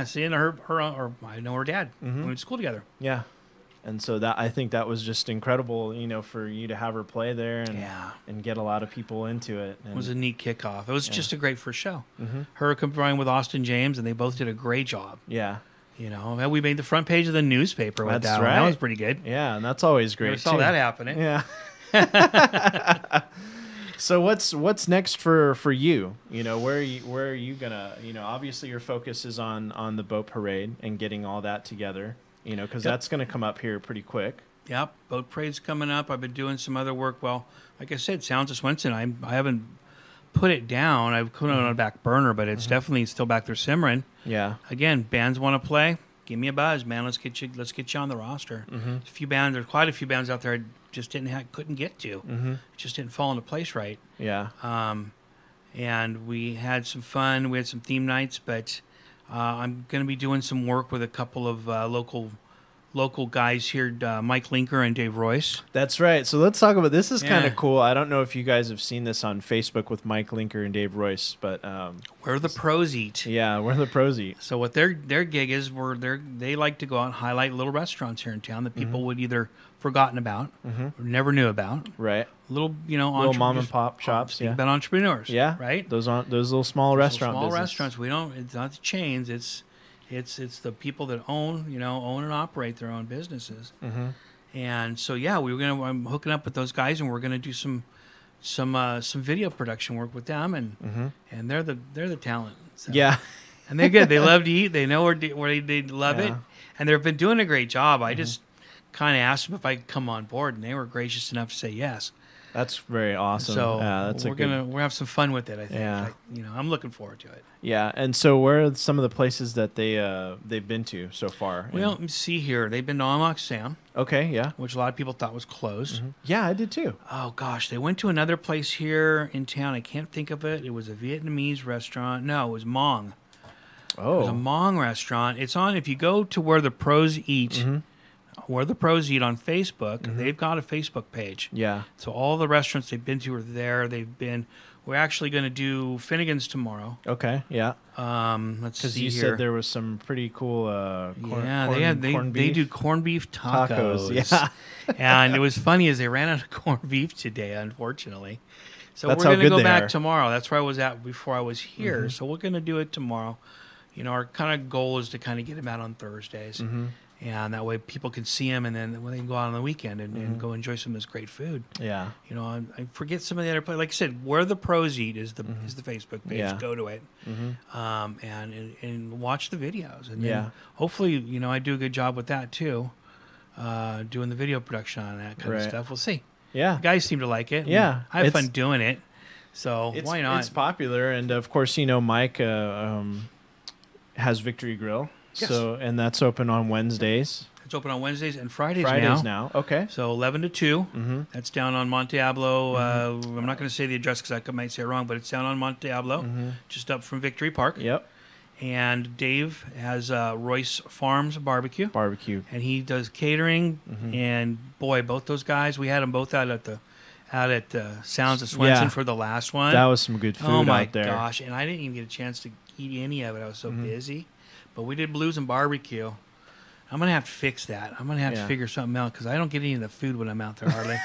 seeing her, I know her dad. We went to school together. Yeah. And so I think that was just incredible, for you to have her play there and get a lot of people into it. And it was a neat kickoff. It was just a great first show. Her combined with Austin James, and they both did a great job. Yeah. We made the front page of the newspaper with That's that. right. That was pretty good. Yeah, and that's always great. Never saw that happening. Yeah. So what's next for you? Where are you gonna? Obviously your focus is on the boat parade and getting all that together. Because that's gonna come up here pretty quick. Yep, boat parade's coming up. I've been doing some other work. Well, like I said, Sounds of Swenson. I haven't put it down. I've put it on a back burner, but it's definitely still back there simmering. Yeah. Again, bands want to play. Give me a buzz, man. Let's get you on the roster. There's quite a few bands out there I just couldn't get to. It just didn't fall into place right. Yeah. And we had some fun. We had some theme nights, but I'm going to be doing some work with a couple of local guys here, Mike Linker and Dave Royce. That's right. So let's talk about this. Is kind of cool. I don't know if you guys have seen this on Facebook with Mike Linker and Dave Royce, but Where the Pros Eat. Yeah, Where the Pros Eat. So what their gig is, they like to go out and highlight little restaurants here in town that people would either forgotten about or never knew about. Right. Little little mom and pop shops. Speak about entrepreneurs. Yeah. Right. Those little small restaurant small business. restaurants. It's not the chains. It's the people that own and operate their own businesses. And so I'm hooking up with those guys, and we're gonna do some video production work with them, and they're the talent. So. Yeah. And they're good. They love to eat. They know where they love it, and they've been doing a great job. I just kind of asked them if I could come on board, and they were gracious enough to say yes. That's very awesome. So we'll have some fun with it. I think. Yeah. I'm looking forward to it. Yeah. And so, where are some of the places that they've been to so far? Well, let me see here. They've been to Amok Sam. Okay. Yeah. Which a lot of people thought was closed. Yeah, I did too. Oh gosh, they went to another place here in town. I can't think of it. It was a Vietnamese restaurant. No, it was Hmong. Oh. It was a Hmong restaurant. It's on. If you go to Where the Pros Eat. Where the Pros Eat on Facebook, they've got a Facebook page. Yeah. So all the restaurants they've been to are there. They've been We're actually going to do Finnegan's tomorrow. Okay, yeah. Let's Because see you here. said there was some pretty cool they do corned beef tacos. Yeah. And it was funny as they ran out of corned beef today, unfortunately. So That's we're how going to good go they back are. tomorrow. That's where I was at before I was here. Mhm. So we're going to do it tomorrow. You know, our kind of goal is to kind of get them out on Thursdays. Mhm. And that way people can see them, and then when they can go out on the weekend and go enjoy some of this great food. Yeah. You know, I forget some of the other places. Like I said, Where the Pros Eat is the Facebook page. Yeah. Go to it, and watch the videos. And then Yeah. hopefully, you know, I do a good job with that too, doing the video production on that kind of Right. stuff. We'll see. Yeah. The guys seem to like it. Yeah. I have It's- fun doing it. So why not? It's popular, and of course, you know, Mike has Victory Grill. Yes. So, and that's open on Wednesdays. It's open on Wednesdays and Fridays, Fridays now. Okay. So 11 to 2. Mhm. That's down on Monte Diablo. I'm not going to say the address because I might say it wrong, but it's down on Monte Diablo, just up from Victory Park. Yep. And Dave has Royce Farms Barbecue. And he does catering. And boy, both those guys, we had them both out at Sounds of Swenson Yeah. for the last one. That was some good food Oh my out there. gosh! And I didn't even get a chance to eat any of it. I was so busy. But we did Blues and Barbecue. I'm gonna have to fix that. I'm gonna have to figure something out because I don't get any of the food when I'm out there hardly.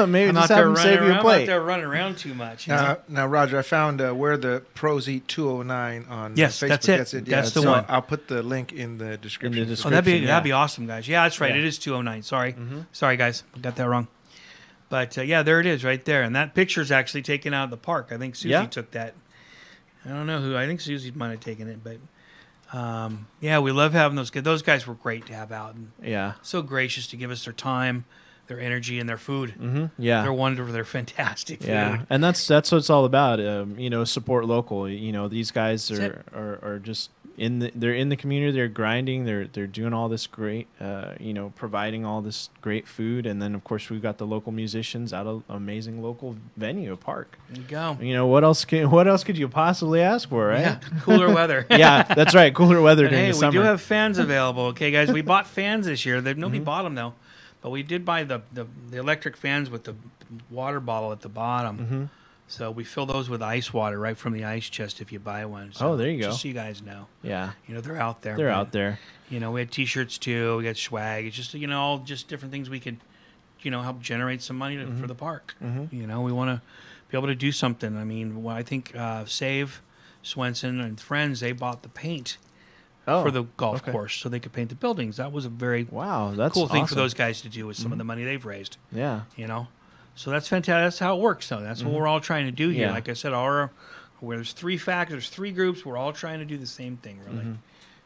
Maybe I'm just out have there them save you a I'm out plate. there running around too much. you know? Now, Roger, I found Where the Pros Eat 209 on Yes, Facebook. that's it. That's the so one. I'll put the link in the description. Oh, that'd be awesome, guys. Yeah, that's right. Yeah. It is 209. Sorry, sorry, guys, I got that wrong. But yeah, there it is, right there. And that picture is actually taken out of the park. I think Susie took that. I don't know who. I think Susie might have taken it, but yeah, we love having those guys. Those guys were great to have out. And Yeah. so gracious to give us their time, their energy, and their food. Yeah. They're wonderful. They're fantastic food. Yeah, and that's what it's all about. You know, support local. You know, these guys That's are just they're in the community. They're grinding. They're doing all this great. You know, providing all this great food, and then of course we've got the local musicians out of amazing local venue, a park. There you go. You know, what else could you possibly ask for, right? Yeah, cooler weather. Yeah, that's right. Cooler weather But during hey, the summer. we do have fans available. Okay, guys, we bought fans this year. Nobody bought them though, but we did buy the electric fans with the water bottle at the bottom. So we fill those with ice water right from the ice chest if you buy one. So Oh, there you go. Just so you guys know. Yeah. You know, they're out there. They're but, out there. You know, we had T-shirts too. We got swag. It's just, you know, all just different things we could, you know, help generate some money for the park. You know, we want to be able to do something. I mean, well, I think Save, Swenson, and friends, they bought the paint for the golf course so they could paint the buildings. That was a very that's cool thing for awesome. those guys to do with some of the money they've raised. Yeah. You know, so that's fantastic. That's how it works. So that's what we're all trying to do here. Yeah. Like I said, where there's three groups, we're all trying to do the same thing, really.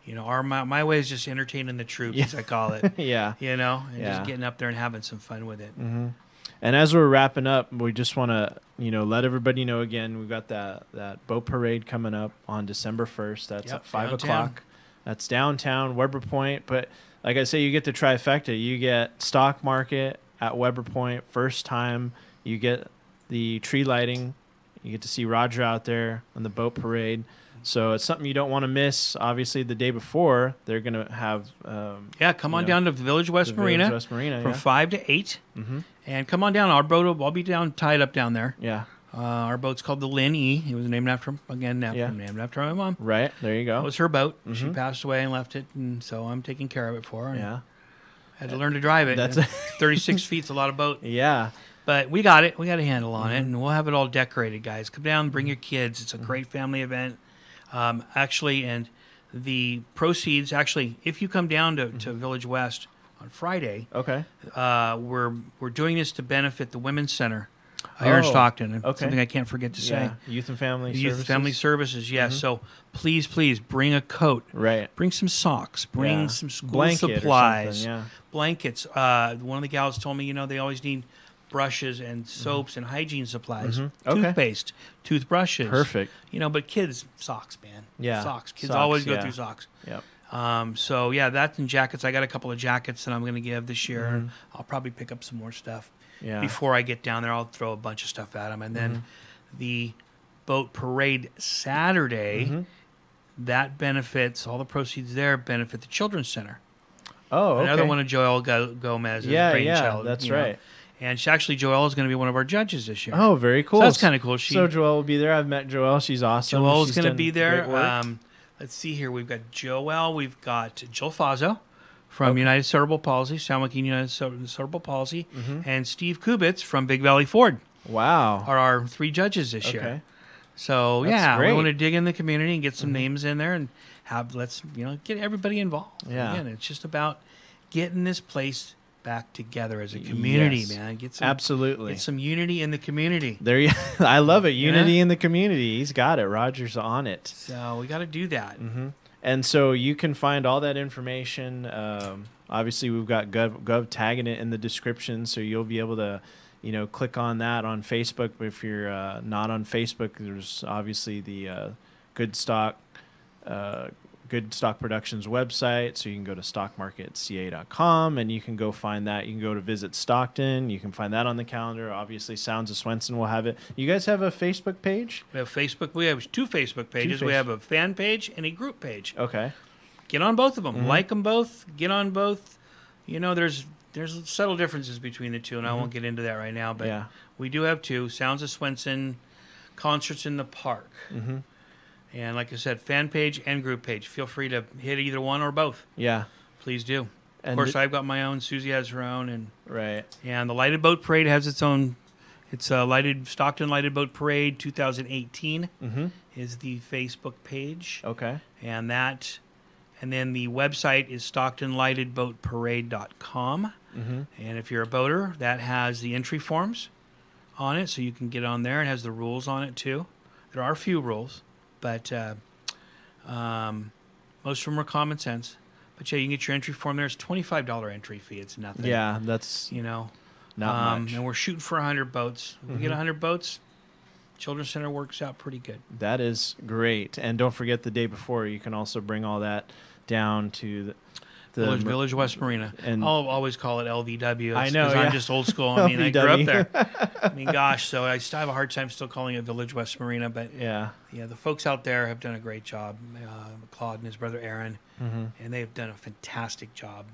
You know, my way is just entertaining the troops, as I call it. Yeah. You know, and Yeah. just getting up there and having some fun with it. And as we're wrapping up, we just want to, you know, let everybody know again, we've got that boat parade coming up on December 1st. That's at 5 downtown. o'clock. That's downtown, Weber Point. But like I say, you get the trifecta. You get stock market at Weber Point, first time. You get the tree lighting. You get to see Roger out there on the boat parade. So it's something you don't want to miss. Obviously, the day before, they're going to have... come on down to Village West the Marina, Village West Marina, from yeah. 5 to 8. And come on down. Our boat, I'll be tied up down there. Yeah. Our boat's called the Lynn E. It was named after, named after my mom. Right. There you go. It was her boat. She passed away and left it, and so I'm taking care of it for her. Yeah. I had to learn to drive it. That's 36 feet's a lot of boat. Yeah. But we got it. We got a handle on it, and we'll have it all decorated, guys. Come down, bring your kids. It's a great family event. Actually, and the proceeds, if you come down to Village West on Friday, we're doing this to benefit the Women's Center here in Stockton. Something I can't forget to say. Youth and Family Youth Services. and Family Services, yes. So please bring a coat. Right. Bring some socks. Bring some school Blanket or supplies. something, yeah. Blankets. One of the gals told me, they always need brushes and soaps and hygiene supplies. Toothpaste, toothbrushes. Perfect. But kids, socks, man. Yeah. Socks. Kids Socks, always go yeah. through socks. Yep. So yeah, that and jackets. I got a couple of jackets that I'm going to give this year. And I'll probably pick up some more stuff. Yeah. Before I get down there, I'll throw a bunch of stuff at them. And then the boat parade Saturday, that benefits, all the proceeds there benefit the Children's Center. Oh, okay. Another one of Joel Gomez's brainchild. That's right. And Joelle is going to be one of our judges this year. Oh, very cool. So that's kind of cool. So Joelle will be there. I've met Joelle. She's awesome. Joelle's going to be there. Let's see here. We've got Joelle. We've got Jill Fazzo from United Cerebral Palsy, San Joaquin United Cerebral Palsy, and Steve Kubitz from Big Valley Ford. Wow. Are our 3 judges this year. So, That's we great. want to dig in the community and get some names in there and let's get everybody involved. Yeah. Again, it's just about getting this place back together as a community, Yes. man. Get some unity in the community. There I love it. Unity in the community. He's got it. Roger's on it. So we got to do that. And so you can find all that information. Obviously, we've got Gov tagging it in the description, so you'll be able to, click on that on Facebook. But if you're not on Facebook, there's obviously the Good Stock Productions website, so you can go to stockmarketca.com and you can go find that. You can go to Visit Stockton. You can find that on the calendar. Obviously, Sounds of Swenson will have it. You guys have a Facebook page? We have Facebook. We have 2 Facebook pages. We have a fan page and a group page. Okay. Get on both of them. Like them both. Get on both. There's subtle differences between the two, and I won't get into that right now. But we do have 2. Sounds of Swenson, Concerts in the Park. And like I said, fan page and group page. Feel free to hit either one or both. Yeah. Please do. And of course, I've got my own. Susie has her own. And right. And the Lighted Boat Parade has its own. It's Stockton Lighted Boat Parade 2018 is the Facebook page. Okay. And then the website is StocktonLightedBoatParade.com. And if you're a boater, that has the entry forms on it, so you can get on there. It has the rules on it too. There are a few rules, but most of them are common sense. But you can get your entry form there. It's $25 entry fee. It's nothing. Yeah, that's not much. And we're shooting for 100 boats. If we get 100 boats, Children's Center works out pretty good. That is great. And don't forget the day before, you can also bring all that down to the Village West Marina. And I'll always call it LVW. I know, I'm just old school. I mean, I grew up there. Gosh, so I still have a hard time still calling it Village West Marina. But yeah, the folks out there have done a great job. Claude and his brother Aaron, and they've done a fantastic job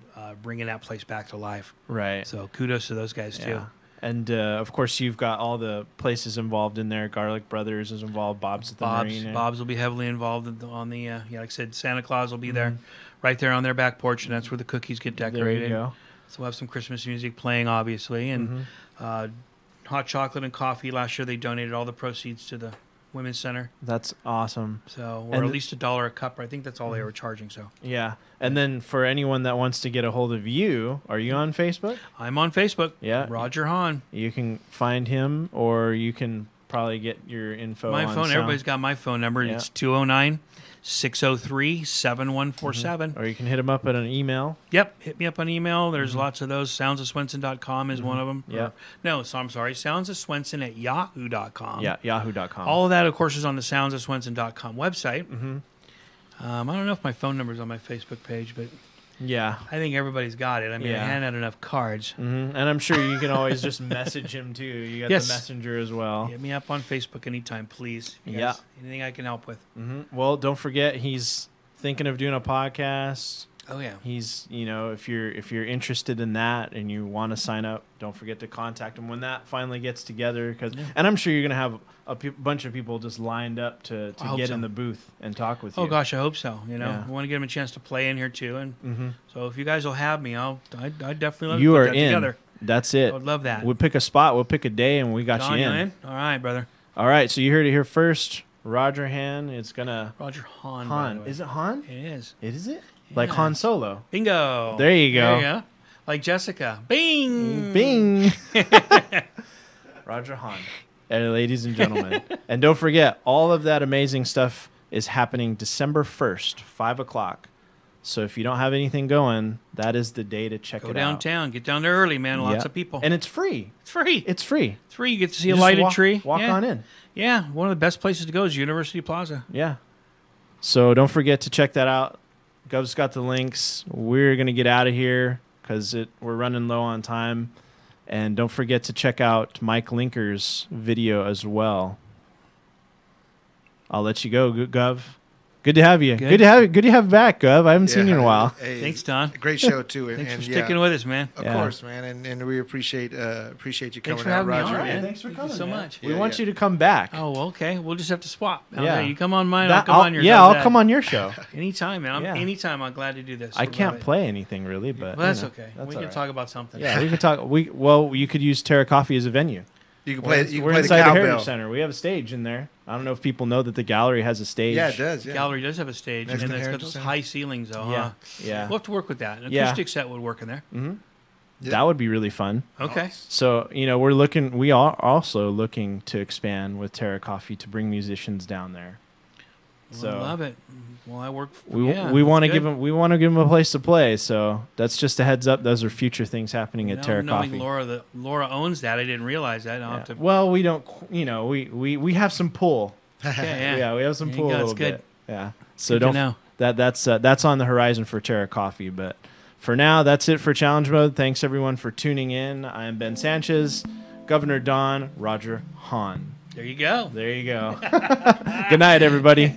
bringing that place back to life. Right. So kudos to those guys too. And of course, you've got all the places involved in there. Garlic Brothers is involved. Bob's at the Marina. Bob's will be heavily involved on the like I said, Santa Claus will be there, right there on their back porch, and that's where the cookies get decorated. There you go. So we'll have some Christmas music playing, obviously, and hot chocolate and coffee. Last year they donated all the proceeds to the Women's Center. That's awesome. So we're at least $1 a cup. I think that's all they were charging. So yeah. And then for anyone that wants to get a hold of you, are you on Facebook? I'm on Facebook. Yeah. Roger Hahn. You can find him, or you can probably get your info my on phone. Sound. Everybody's got my phone number. Yeah. It's 209-603-7147. Or you can hit him up at an email. Yep, hit me up on email. There's lots of those. Soundsofswenson.com is one of them. Yeah. I'm sorry. Soundsofswenson@yahoo.com. Yeah, yahoo.com. All of that, of course, is on the soundsofswenson.com website. I don't know if my phone number is on my Facebook page, but yeah, I think everybody's got it. I mean, I hand out enough cards. And I'm sure you can always just message him, too. You got the messenger as well. Hit me up on Facebook anytime, please. Yeah. Anything I can help with. Well, don't forget, he's thinking of doing a podcast. Oh, yeah. He's, if you're interested in that and you want to sign up, don't forget to contact him when that finally gets together. And I'm sure you're going to have a bunch of people just lined up to get in the booth and talk with you. Oh, gosh, I hope so. We want to give them a chance to play in here, too. And so if you guys will have me, I'd definitely love to put that together. That's it. I would love that. We'll pick a spot. We'll pick a day, and we got you in. All right, brother. All right, so you heard it here first. Roger Hahn. It's going to... Roger Hahn. Han. Is it Han? It is. Is it? Yeah. Like Han Solo. Bingo. There you go. There you go. Like Jessica. Bing. Bing. Roger Hahn. Ladies and gentlemen. And don't forget, all of that amazing stuff is happening December 1st, 5 o'clock. So if you don't have anything going, that is the day to check it out. Go downtown. Get down there early, man. Lots of people. And it's free. It's free. It's free. It's free. You get to see a lighted tree. Walk on in. Yeah. One of the best places to go is University Plaza. Yeah. So don't forget to check that out. Gov's got the links. We're going to get out of here because we're running low on time. And don't forget to check out Mike Linker's video as well. I'll let you go, Gov. Good to have you. Good to have you back, Gov. I haven't seen you in a while. Hey, Thanks, Don. Great show too. Thanks for sticking with us, man. Of course, man, and we appreciate you Thanks coming for out, having me Roger. on, man. Thanks for coming. Thank you so much. We want you to come back. Oh, okay. We'll just have to swap. Yeah. Okay, you come on mine. I'll come on yours. Yeah, How's I'll that? come on your show. Anytime, man. Yeah. Anytime. I'm glad to do this. I can't play anything really, but Well, that's you know, okay. that's We all can right. talk about something. Yeah, we can talk. You could use Terra Coffee as a venue. You can play. You can We're play the inside the cowbell. Heritage Center. We have a stage in there. I don't know if people know that the gallery has a stage. Yeah, it does. Yeah. Gallery does have a stage, Next and to it's got Heritage those Center. high ceilings, though. Yeah, Huh? yeah. We'll have to work with that. An Yeah. acoustic set would work in there. Mm-hmm. That would be really fun. Okay. So we are also looking to expand with Terra Coffee to bring musicians down there. Well, I love it. Well, I work. We yeah, want to that's give good. them a place to play. So that's just a heads up. Those are future things happening at Terra Knowing Coffee. Laura owns that. I didn't realize that. I'll have to. Well, we don't. We have some pull. Okay, yeah. We have some There you pull go, a that's little good. bit. Yeah. So Good to don't. know. That's on the horizon for Terra Coffee. But for now, that's it for Challenge Mode. Thanks everyone for tuning in. I am Ben Sanchez, Governor Don, Roger Hahn. There you go. There you go. Good night, everybody.